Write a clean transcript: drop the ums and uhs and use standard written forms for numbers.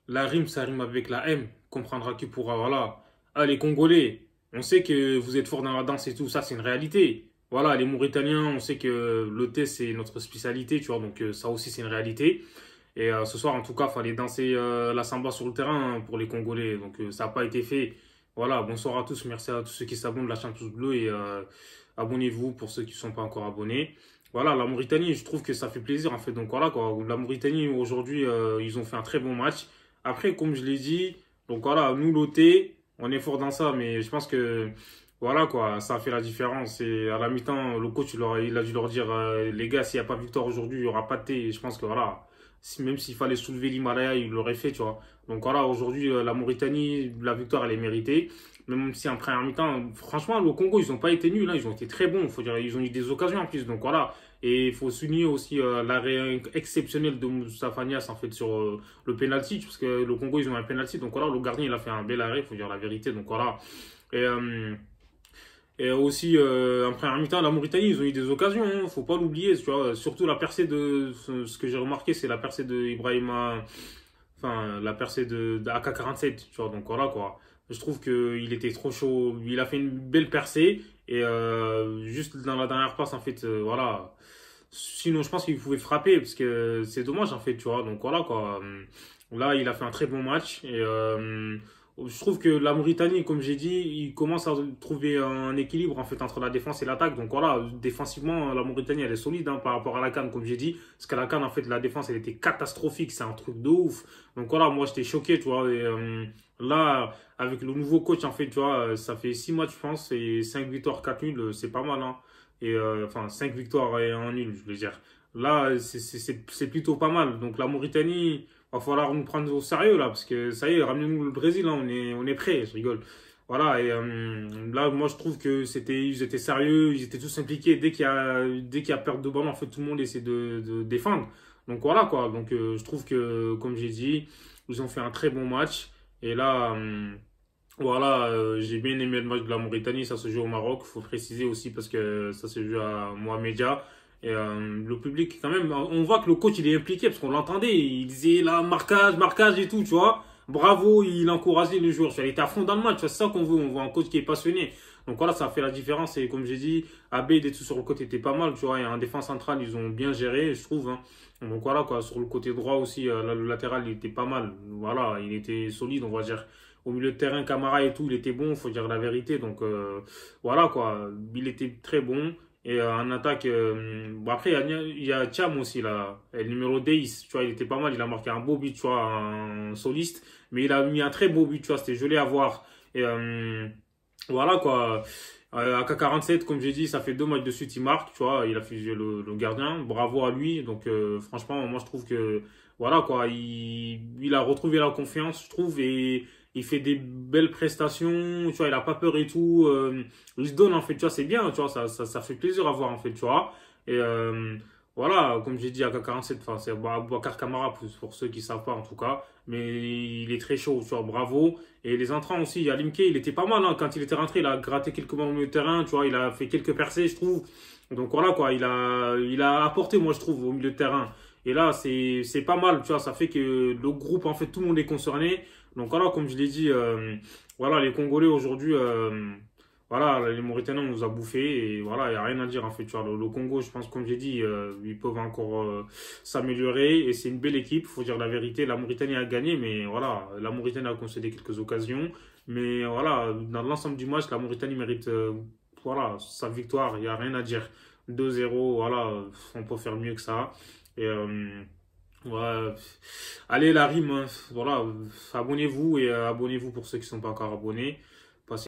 la rime, ça rime avec la M. Comprendra qui pourra, voilà. Ah, les Congolais, on sait que vous êtes forts dans la danse et tout, ça, c'est une réalité. Voilà, les Mauritaniens, on sait que l'hôtel, c'est notre spécialité, tu vois, donc ça aussi, c'est une réalité. Et ce soir, en tout cas, fallait danser la samba sur le terrain hein, pour les Congolais. Donc ça n'a pas été fait. Voilà, bonsoir à tous. Merci à tous ceux qui s'abonnent, lâchez un pouce bleu et abonnez-vous pour ceux qui ne sont pas encore abonnés. Voilà, la Mauritanie, je trouve que ça fait plaisir en fait. Donc voilà quoi, la Mauritanie aujourd'hui, ils ont fait un très bon match. Après, comme je l'ai dit, donc voilà, nous l'OT, on est fort dans ça, mais je pense que voilà quoi, ça a fait la différence. Et à la mi-temps, le coach il a dû leur dire les gars, s'il n'y a pas victoire aujourd'hui, il n'y aura pas de thé. Et je pense que voilà, même s'il fallait soulever l'Himalaya, il l'aurait fait, tu vois. Donc voilà, aujourd'hui, la Mauritanie, la victoire, elle est méritée. Même si en première mi-temps, franchement, le Congo, ils n'ont pas été nuls, hein, ils ont été très bons. Faut dire, ils ont eu des occasions en plus. Donc voilà. Et il faut souligner aussi l'arrêt exceptionnel de Moussa Fagnas en fait sur le penalty, parce que le Congo, ils ont un penalty. Donc voilà, le gardien, il a fait un bel arrêt, il faut dire la vérité. Donc voilà. Et, aussi, en première mi-temps, la Mauritanie, ils ont eu des occasions, hein, faut pas l'oublier, tu vois. Surtout la percée de, ce que j'ai remarqué, c'est la percée de Ibrahima, enfin, la percée de AK-47, tu vois. Donc voilà, quoi. Je trouve qu'il était trop chaud. Il a fait une belle percée, et juste dans la dernière passe, en fait, voilà. Sinon, je pense qu'il pouvait frapper, parce que c'est dommage, en fait, tu vois. Donc voilà, quoi. Là, il a fait un très bon match, et je trouve que la Mauritanie, comme j'ai dit, il commence à trouver un équilibre en fait entre la défense et l'attaque. Donc voilà, défensivement, la Mauritanie elle est solide hein, par rapport à la CAN, comme j'ai dit. Parce qu'à la CAN, en fait, la défense elle était catastrophique, c'est un truc de ouf. Donc voilà, moi j'étais choqué, tu vois. Et, là, avec le nouveau coach, en fait, tu vois, ça fait 6 matchs, je pense, et 5 victoires, 4 nuls, c'est pas mal. Hein. Et enfin, 5 victoires et un nul, je veux dire. Là, c'est plutôt pas mal. Donc la Mauritanie va falloir nous prendre au sérieux là, parce que ça y est, ramenez-nous le Brésil, là, on est prêts, je rigole. Voilà, et là, moi je trouve que ils étaient sérieux, ils étaient tous impliqués. Dès qu'il y a perte de ballon, en fait, tout le monde essaie de défendre. Donc voilà quoi, donc je trouve que, comme j'ai dit, ils ont fait un très bon match. Et là, voilà, j'ai bien aimé le match de la Mauritanie, ça se joue au Maroc, faut préciser aussi parce que ça se joue à Mohamedia. Et le public, quand même, on voit que le coach il est impliqué parce qu'on l'entendait, il disait là, marquage, marquage et tout, tu vois. Bravo, il encourageait les joueurs, il était à fond dans le match, c'est ça qu'on veut, on voit un coach qui est passionné. Donc voilà, ça a fait la différence et comme j'ai dit, Abed et tout sur le côté était pas mal, tu vois. Et en défense centrale, ils ont bien géré, je trouve. Hein. Donc voilà, quoi, sur le côté droit aussi, le latéral, il était pas mal. Voilà, il était solide, on va dire. Au milieu de terrain, Camara et tout, il était bon, faut dire la vérité. Donc voilà quoi, il était très bon. Et en attaque, bon, après il y a Thiam aussi là, le numéro 10, tu vois, il était pas mal, il a marqué un beau but, tu vois, un soliste. Mais il a mis un très beau but, tu vois, c'était joli à voir. Et voilà quoi. AK-47, comme j'ai dit, ça fait 2 matchs de suite, il marque, tu vois, il a fusillé le gardien, bravo à lui. Donc franchement, moi je trouve que voilà quoi, il a retrouvé la confiance, je trouve, et il fait des belles prestations, tu vois, il a pas peur et tout, il se donne en fait, tu vois, c'est bien, tu vois, ça fait plaisir à voir en fait, tu vois. Et voilà, comme j'ai dit, AK-47, enfin, c'est Boubacar Kamara pour ceux qui savent pas en tout cas, mais il est très chaud, tu vois, bravo. Et les entrants aussi, il y a Limke, il était pas mal hein, quand il était rentré, il a gratté quelques ballons au milieu de terrain, tu vois, il a fait quelques percées, je trouve. Donc voilà quoi, il a apporté, moi je trouve, au milieu de terrain. Et là, c'est pas mal, tu vois, ça fait que le groupe, en fait, tout le monde est concerné. Donc voilà, comme je l'ai dit, voilà, les Congolais aujourd'hui, voilà, les Mauritaniens on nous a bouffé et voilà, il n'y a rien à dire en fait. Tu vois, le Congo, je pense, comme j'ai dit, ils peuvent encore s'améliorer et c'est une belle équipe, faut dire la vérité. La Mauritanie a gagné, mais voilà, la Mauritanie a concédé quelques occasions. Mais voilà, dans l'ensemble du match, la Mauritanie mérite voilà, sa victoire, il n'y a rien à dire. 2-0, voilà, on peut faire mieux que ça. Et ouais. Allez, la rime, hein. Voilà, abonnez-vous et abonnez-vous pour ceux qui ne sont pas encore abonnés.